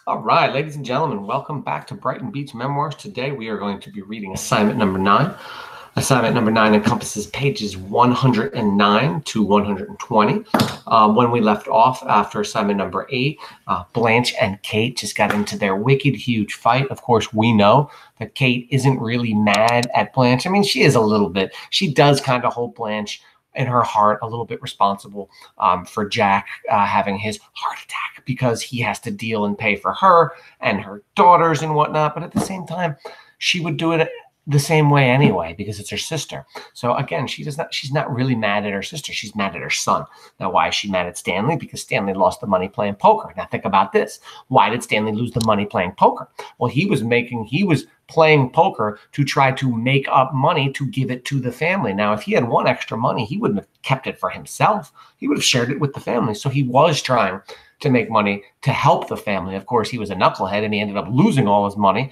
All right, ladies and gentlemen, welcome back to Brighton Beach Memoirs. Today we are going to be reading assignment number 9. Assignment number 9 encompasses pages 109 to 120. When we left off after assignment number 8, Blanche and Kate just got into their wicked huge fight. Of course, we know that Kate isn't really mad at Blanche. I mean, she is a little bit. She does kind of hold Blanche in her heart a little bit responsible for Jack having his heart attack because he has to deal and pay for her and her daughters and whatnot. But at the same time, she would do it the same way anyway because it's her sister. So again, she's not really mad at her sister. She's mad at her son. Now, why is she mad at Stanley? Because Stanley lost the money playing poker. Now think about this. Why did Stanley lose the money playing poker? Well, he was playing poker to try to make up money to give it to the family. Now, if he had won extra money, he wouldn't have kept it for himself. He would have shared it with the family. So he was trying to make money to help the family. Of course, he was a knucklehead and he ended up losing all his money.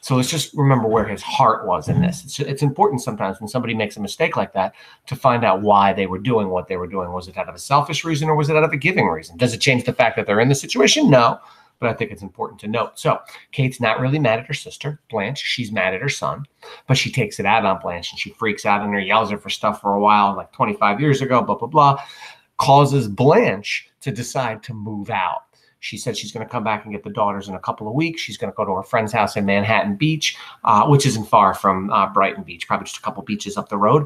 So let's just remember where his heart was in this. It's important sometimes when somebody makes a mistake like that to find out why they were doing what they were doing. Was it out of a selfish reason or was it out of a giving reason? Does it change the fact that they're in the situation? No, but I think it's important to note. So Kate's not really mad at her sister, Blanche. She's mad at her son, but she takes it out on Blanche and she freaks out and her yells at her for stuff for a while, like 25 years ago, blah, blah, blah, causes Blanche to decide to move out. She said she's going to come back and get the daughters in a couple of weeks. She's going to go to her friend's house in Manhattan Beach, which isn't far from Brighton Beach, probably just a couple beaches up the road.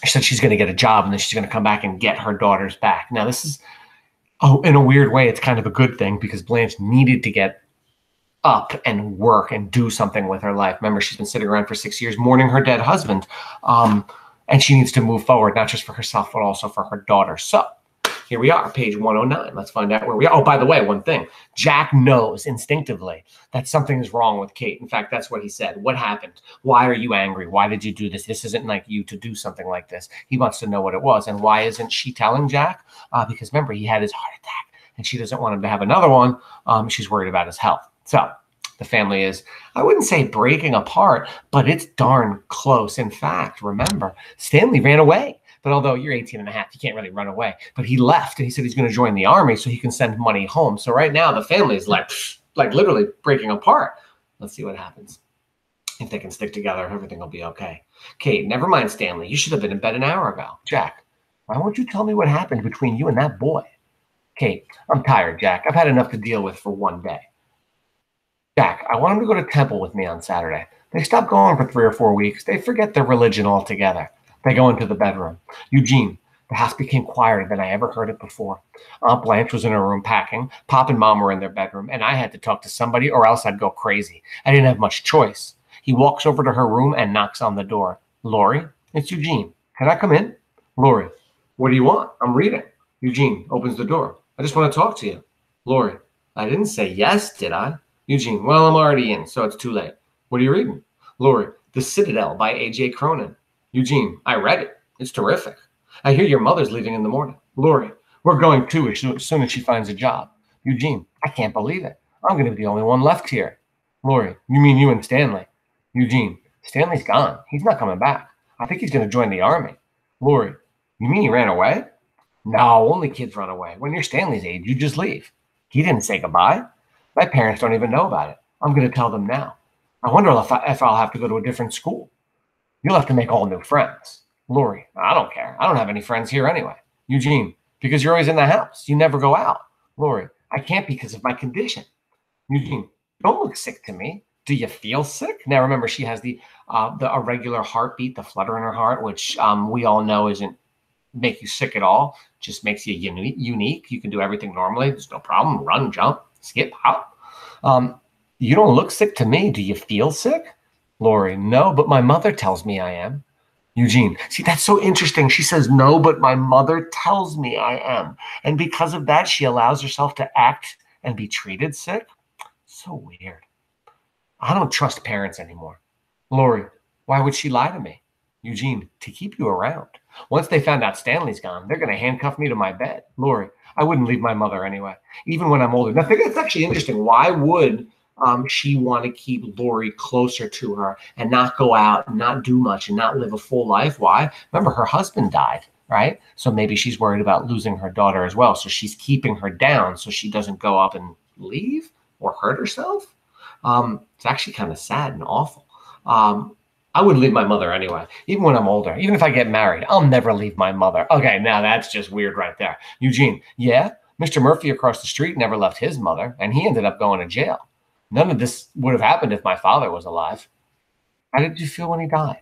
She said she's going to get a job and then she's going to come back and get her daughters back. Now, this is, in a weird way, it's kind of a good thing because Blanche needed to get up and work and do something with her life. Remember, she's been sitting around for 6 years mourning her dead husband. And she needs to move forward, not just for herself, but also for her daughter. So here we are, page 109. Let's find out where we are. Oh, by the way, one thing. Jack knows instinctively that something is wrong with Kate. In fact, that's what he said. What happened? Why are you angry? Why did you do this? This isn't like you to do something like this. He wants to know what it was. And why isn't she telling Jack? Because remember, he had his heart attack, and she doesn't want him to have another one. She's worried about his health. So the family is, I wouldn't say breaking apart, but it's darn close. In fact, remember, Stanley ran away. But although you're 18 and a half, you can't really run away. But he left and he said he's going to join the army so he can send money home. So right now the family is like literally breaking apart. Let's see what happens. If they can stick together, everything will be okay. Kate, never mind Stanley. You should have been in bed an hour ago. Jack, why won't you tell me what happened between you and that boy? Kate, I'm tired, Jack. I've had enough to deal with for one day. Jack, I want him to go to temple with me on Saturday. They stop going for 3 or 4 weeks. They forget their religion altogether. They go into the bedroom. Eugene, the house became quieter than I ever heard it before. Aunt Blanche was in her room packing. Pop and Mom were in their bedroom, and I had to talk to somebody or else I'd go crazy. I didn't have much choice. He walks over to her room and knocks on the door. Lori, it's Eugene. Can I come in? Lori, what do you want? I'm reading. Eugene opens the door. I just want to talk to you. Lori, I didn't say yes, did I? Eugene, well, I'm already in, so it's too late. What are you reading? Lori, The Citadel by A.J. Cronin. Eugene, I read it. It's terrific. I hear your mother's leaving in the morning. Lori, we're going too as soon as she finds a job. Eugene, I can't believe it. I'm going to be the only one left here. Lori, you mean you and Stanley? Eugene, Stanley's gone. He's not coming back. I think he's going to join the army. Lori, you mean he ran away? No, only kids run away. When you're Stanley's age, you just leave. He didn't say goodbye. My parents don't even know about it. I'm going to tell them now. I wonder if I'll have to go to a different school. You'll have to make all new friends. Lori, I don't care. I don't have any friends here anyway. Eugene, because you're always in the house. You never go out. Lori, I can't because of my condition. Eugene, don't look sick to me. Do you feel sick? Now, remember, she has the irregular heartbeat, the flutter in her heart, which we all know isn't make you sick at all. Just makes you unique. You can do everything normally. There's no problem. Run, jump, skip, hop. You don't look sick to me. Do you feel sick? Lori, no, but my mother tells me I am. Eugene, see, that's so interesting. She says, no, but my mother tells me I am. And because of that, she allows herself to act and be treated sick. So weird. I don't trust parents anymore. Lori, why would she lie to me? Eugene, to keep you around. Once they found out Stanley's gone, they're going to handcuff me to my bed. Lori, I wouldn't leave my mother anyway, even when I'm older. Now, I think that's actually interesting. Why would she want to keep Lori closer to her and not go out and not do much and not live a full life? Why? Remember, her husband died, right? So maybe she's worried about losing her daughter as well. So she's keeping her down so she doesn't go up and leave or hurt herself. It's actually kind of sad and awful. I wouldn't leave my mother anyway, even when I'm older. Even if I get married, I'll never leave my mother. Okay, now that's just weird right there. Eugene, yeah, Mr. Murphy across the street never left his mother, and he ended up going to jail. None of this would have happened if my father was alive. How did you feel when he died?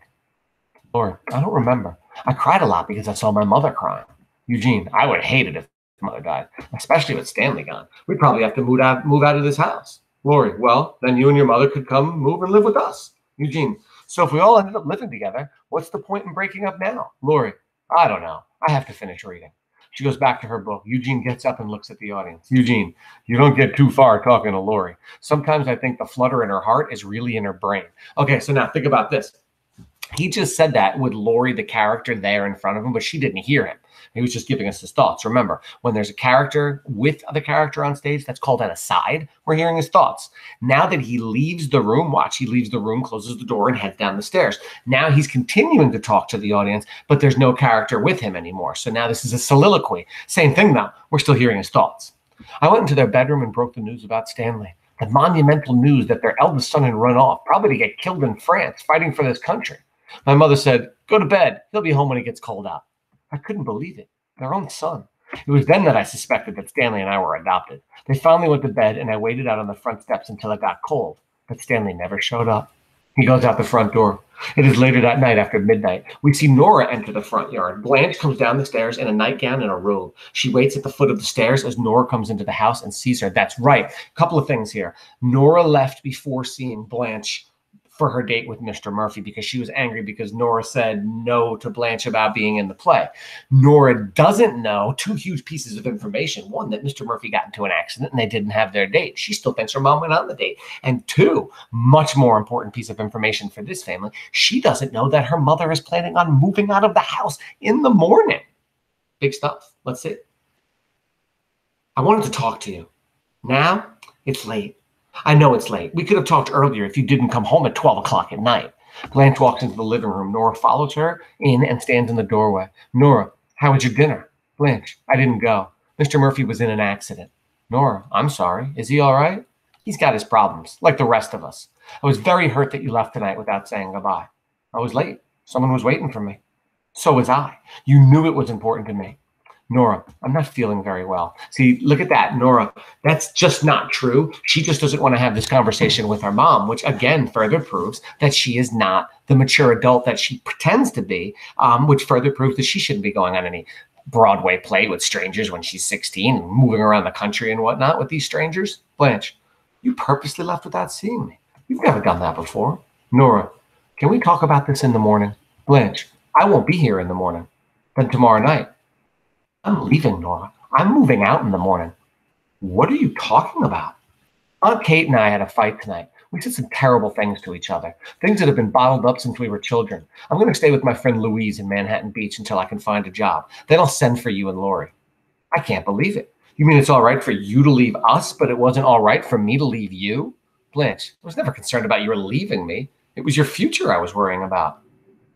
Lori, I don't remember. I cried a lot because I saw my mother crying. Eugene, I would hate it if mother died, especially with Stanley gone. We'd probably have to move out of this house. Lori, well, then you and your mother could come move and live with us. Eugene, so if we all ended up living together, what's the point in breaking up now? Lori, I don't know. I have to finish reading. She goes back to her book. Eugene gets up and looks at the audience. Eugene, you don't get too far talking to Lori. Sometimes I think the flutter in her heart is really in her brain. Okay, so now think about this. He just said that with Lori, the character, there in front of him, but she didn't hear him. He was just giving us his thoughts. Remember, when there's a character with the character on stage, that's called an aside. We're hearing his thoughts. Now that he leaves the room, watch, he leaves the room, closes the door, and heads down the stairs. Now he's continuing to talk to the audience, but there's no character with him anymore. So now this is a soliloquy. Same thing though. We're still hearing his thoughts. I went into their bedroom and broke the news about Stanley. The monumental news that their eldest son had run off, probably to get killed in France, fighting for this country. My mother said, go to bed. He'll be home when it gets cold out. I couldn't believe it. Their own son. It was then that I suspected that Stanley and I were adopted. They finally went to bed, and I waited out on the front steps until it got cold. But Stanley never showed up. He goes out the front door. It is later that night after midnight. We see Nora enter the front yard. Blanche comes down the stairs in a nightgown and a robe. She waits at the foot of the stairs as Nora comes into the house and sees her. That's right. Couple of things here. Nora left before seeing Blanche for her date with Mr. Murphy because she was angry because Nora said no to Blanche about being in the play. Nora doesn't know two huge pieces of information. One, that Mr. Murphy got into an accident and they didn't have their date. She still thinks her mom went on the date. And two, much more important piece of information for this family, she doesn't know that her mother is planning on moving out of the house in the morning. Big stuff. Let's see. I wanted to talk to you. Now it's late. I know it's late. We could have talked earlier if you didn't come home at 12 o'clock at night. Blanche walks into the living room. Nora follows her in and stands in the doorway. Nora, how was your dinner? Blanche, I didn't go. Mr. Murphy was in an accident. Nora, I'm sorry. Is he all right? He's got his problems, like the rest of us. I was very hurt that you left tonight without saying goodbye. I was late. Someone was waiting for me. So was I. You knew it was important to me. Nora, I'm not feeling very well. See, look at that, Nora. That's just not true. She just doesn't want to have this conversation with her mom, which again further proves that she is not the mature adult that she pretends to be, which further proves that she shouldn't be going on any Broadway play with strangers when she's 16 and moving around the country and whatnot with these strangers. Blanche, you purposely left without seeing me. You've never done that before. Nora, can we talk about this in the morning? Blanche, I won't be here in the morning. Then tomorrow night. I'm leaving, Nora. I'm moving out in the morning. What are you talking about? Aunt Kate and I had a fight tonight. We said some terrible things to each other, things that have been bottled up since we were children. I'm going to stay with my friend Louise in Manhattan Beach until I can find a job. Then I'll send for you and Lori. I can't believe it. You mean it's all right for you to leave us, but it wasn't all right for me to leave you? Blanche, I was never concerned about you leaving me. It was your future I was worrying about.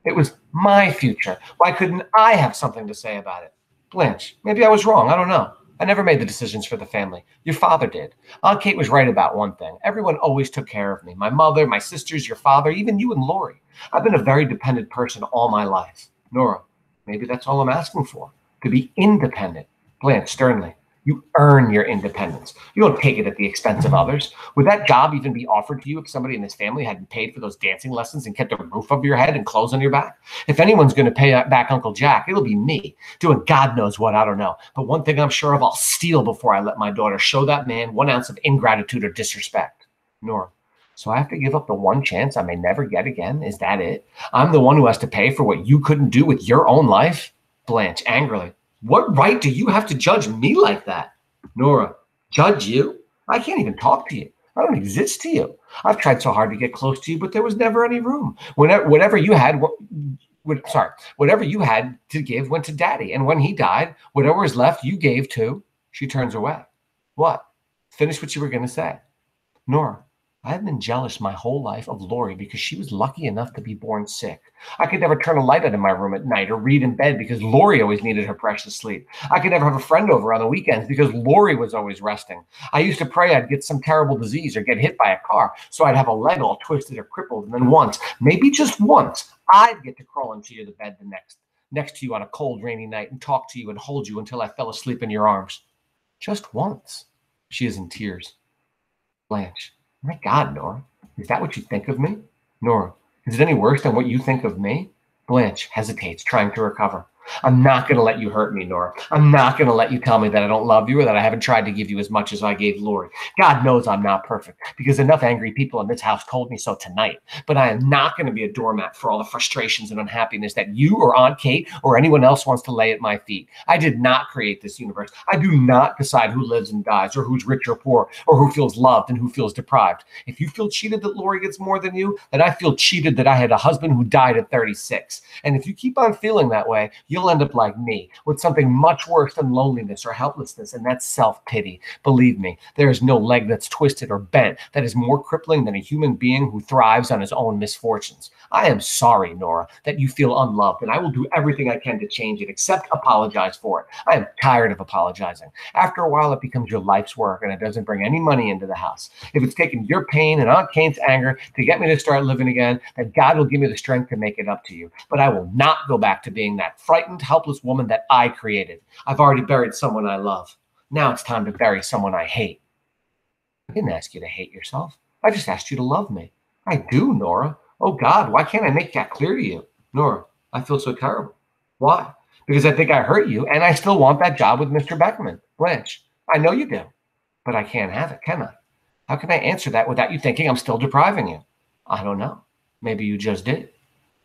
It was my future. Why couldn't I have something to say about it? Blanche, maybe I was wrong. I don't know. I never made the decisions for the family. Your father did. Aunt Kate was right about one thing. Everyone always took care of me. My mother, my sisters, your father, even you and Lori. I've been a very dependent person all my life. Nora, maybe that's all I'm asking for. To be independent. Blanche, sternly. You earn your independence. You don't take it at the expense of others. Would that job even be offered to you if somebody in this family hadn't paid for those dancing lessons and kept a roof over your head and clothes on your back? If anyone's going to pay back Uncle Jack, it'll be me, doing God knows what, I don't know. But one thing I'm sure of, I'll steal before I let my daughter show that man 1 ounce of ingratitude or disrespect. Nora, so I have to give up the one chance I may never get again? Is that it? I'm the one who has to pay for what you couldn't do with your own life? Blanche, angrily. What right do you have to judge me like that? Nora, judge you? I can't even talk to you. I don't exist to you. I've tried so hard to get close to you, but there was never any room. Whatever you had to give went to Daddy. And when he died, whatever was left, you gave to. She turns away. What? Finish what you were going to say. Nora, I've been jealous my whole life of Lori because she was lucky enough to be born sick. I could never turn a light on in my room at night or read in bed because Lori always needed her precious sleep. I could never have a friend over on the weekends because Lori was always resting. I used to pray I'd get some terrible disease or get hit by a car so I'd have a leg all twisted or crippled, and then once, maybe just once, I'd get to crawl into the bed next to you on a cold, rainy night and talk to you and hold you until I fell asleep in your arms. Just once. She is in tears. Blanche. My God, Nora, is that what you think of me? Nora, is it any worse than what you think of me? Blanche hesitates, trying to recover. I'm not going to let you hurt me, Nora. I'm not going to let you tell me that I don't love you or that I haven't tried to give you as much as I gave Lori. God knows I'm not perfect because enough angry people in this house told me so tonight. But I am not going to be a doormat for all the frustrations and unhappiness that you or Aunt Kate or anyone else wants to lay at my feet. I did not create this universe. I do not decide who lives and dies or who's rich or poor or who feels loved and who feels deprived. If you feel cheated that Lori gets more than you, then I feel cheated that I had a husband who died at 36. And if you keep on feeling that way, you'll end up like me with something much worse than loneliness or helplessness, and that's self-pity. Believe me, there is no leg that's twisted or bent that is more crippling than a human being who thrives on his own misfortunes. I am sorry, Nora, that you feel unloved, and I will do everything I can to change it, except apologize for it. I am tired of apologizing. After a while, it becomes your life's work, and it doesn't bring any money into the house. If it's taken your pain and Aunt Kate's anger to get me to start living again, then God will give me the strength to make it up to you. But I will not go back to being that frightened, helpless woman that I created. I've already buried someone I love. Now it's time to bury someone I hate. I didn't ask you to hate yourself. I just asked you to love me. I do, Nora. Oh, God, why can't I make that clear to you? Nora, I feel so terrible. Why? Because I think I hurt you, and I still want that job with Mr. Beckerman. Blanche, I know you do, but I can't have it, can I? How can I answer that without you thinking I'm still depriving you? I don't know. Maybe you just did.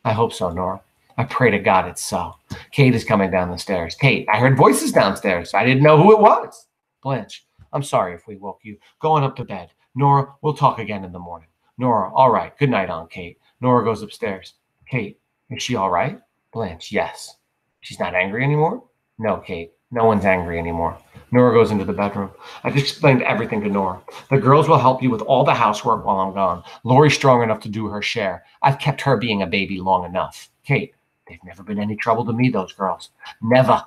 I hope so, Nora. I pray to God it's so. Kate is coming down the stairs. Kate, I heard voices downstairs. I didn't know who it was. Blanche, I'm sorry if we woke you. Going up to bed. Nora, we'll talk again in the morning. Nora, all right. Good night, Aunt Kate. Nora goes upstairs. Kate, is she all right? Blanche, yes. She's not angry anymore? No, Kate. No one's angry anymore. Nora goes into the bedroom. I've explained everything to Nora. The girls will help you with all the housework while I'm gone. Lori's strong enough to do her share. I've kept her being a baby long enough. Kate, they've never been any trouble to me, those girls. Never.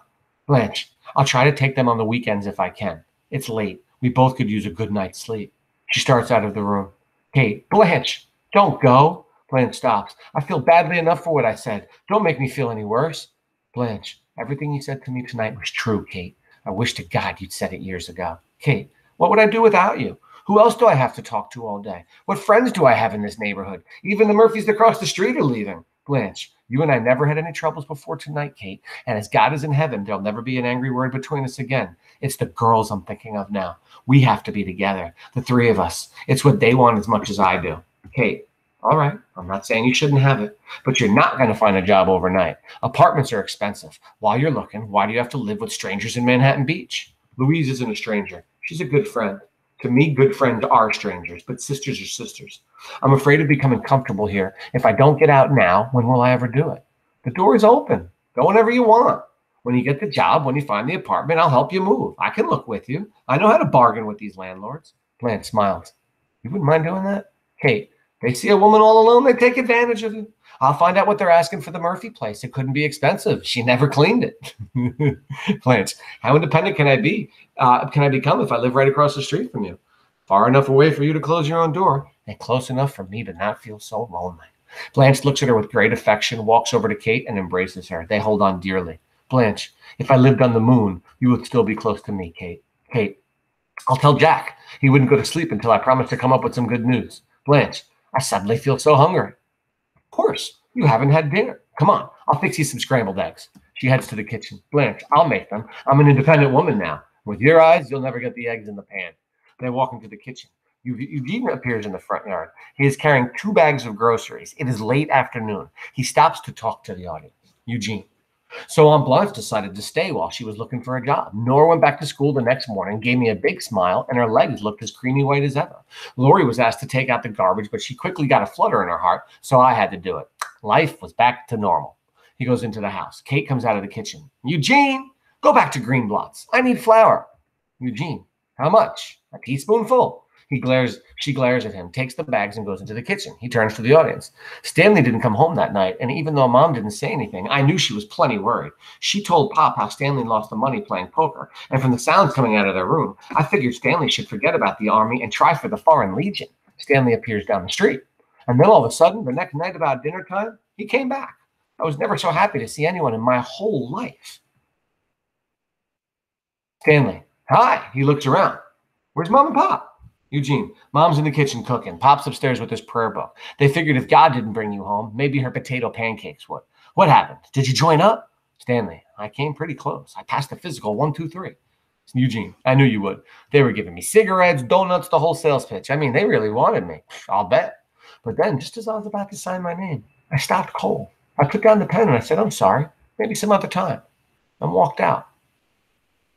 Blanche, I'll try to take them on the weekends if I can. It's late. We both could use a good night's sleep. She starts out of the room. Kate, Blanche, don't go. Blanche stops. I feel badly enough for what I said. Don't make me feel any worse. Blanche, everything you said to me tonight was true, Kate. I wish to God you'd said it years ago. Kate, what would I do without you? Who else do I have to talk to all day? What friends do I have in this neighborhood? Even the Murphys across the street are leaving. Blanche, you and I never had any troubles before tonight, Kate. And as God is in heaven, there'll never be an angry word between us again. It's the girls I'm thinking of now. We have to be together, the three of us. It's what they want as much as I do. Kate, all right, I'm not saying you shouldn't have it, but you're not going to find a job overnight. Apartments are expensive. While you're looking, why do you have to live with strangers in Manhattan Beach? Louise isn't a stranger. She's a good friend. To me, good friends are strangers, but sisters are sisters. I'm afraid of becoming comfortable here. If I don't get out now, when will I ever do it? The door is open. Go whenever you want. When you get the job, when you find the apartment, I'll help you move. I can look with you. I know how to bargain with these landlords. Blanche smiles. You wouldn't mind doing that? Kate, they see a woman all alone, they take advantage of you. I'll find out what they're asking for the Murphy place. It couldn't be expensive. She never cleaned it. Blanche, how independent can I be? Can I become if I live right across the street from you? Far enough away for you to close your own door, and close enough for me to not feel so lonely. Blanche looks at her with great affection, walks over to Kate, and embraces her. They hold on dearly. Blanche, if I lived on the moon, you would still be close to me, Kate. Kate, I'll tell Jack. He wouldn't go to sleep until I promised to come up with some good news. Blanche, I suddenly feel so hungry. Of course, you haven't had dinner. Come on, I'll fix you some scrambled eggs. She heads to the kitchen. Blanche, I'll make them. I'm an independent woman now. With your eyes, you'll never get the eggs in the pan. They walk into the kitchen. Eugene appears in the front yard. He is carrying 2 bags of groceries. It is late afternoon. He stops to talk to the audience. Eugene. So Aunt Blanche decided to stay while she was looking for a job. Nora went back to school the next morning, gave me a big smile, and her legs looked as creamy white as ever. Lori was asked to take out the garbage, but she quickly got a flutter in her heart, so I had to do it. Life was back to normal. He goes into the house. Kate comes out of the kitchen. Eugene, go back to Greenblatt's. I need flour. Eugene, how much? A teaspoonful. She glares at him, takes the bags, and goes into the kitchen. He turns to the audience. Stanley didn't come home that night, and even though Mom didn't say anything, I knew she was plenty worried. She told Pop how Stanley lost the money playing poker, and from the sounds coming out of their room, I figured Stanley should forget about the army and try for the Foreign Legion. Stanley appears down the street. And then all of a sudden, the next night about dinner time, he came back. I was never so happy to see anyone in my whole life. Stanley, hi. He looks around. Where's Mom and Pop? Eugene, Mom's in the kitchen cooking. Pop's upstairs with his prayer book. They figured if God didn't bring you home, maybe her potato pancakes would. What happened? Did you join up? Stanley, I came pretty close. I passed the physical 1, 2, 3. Eugene, I knew you would. They were giving me cigarettes, donuts, the whole sales pitch. I mean, they really wanted me. I'll bet. But then, just as I was about to sign my name, I stopped cold. I put down the pen and I said, I'm sorry. Maybe some other time. And walked out.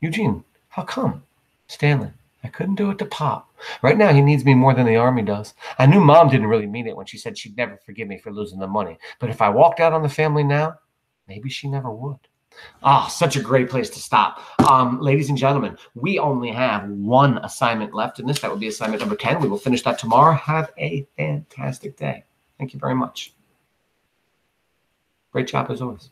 Eugene, how come? Stanley, I couldn't do it to Pop. Right now, he needs me more than the army does. I knew Mom didn't really mean it when she said she'd never forgive me for losing the money. But if I walked out on the family now, maybe she never would. Ah, such a great place to stop. Ladies and gentlemen, we only have one assignment left in this. That would be assignment number 10. We will finish that tomorrow. Have a fantastic day. Thank you very much. Great job as always.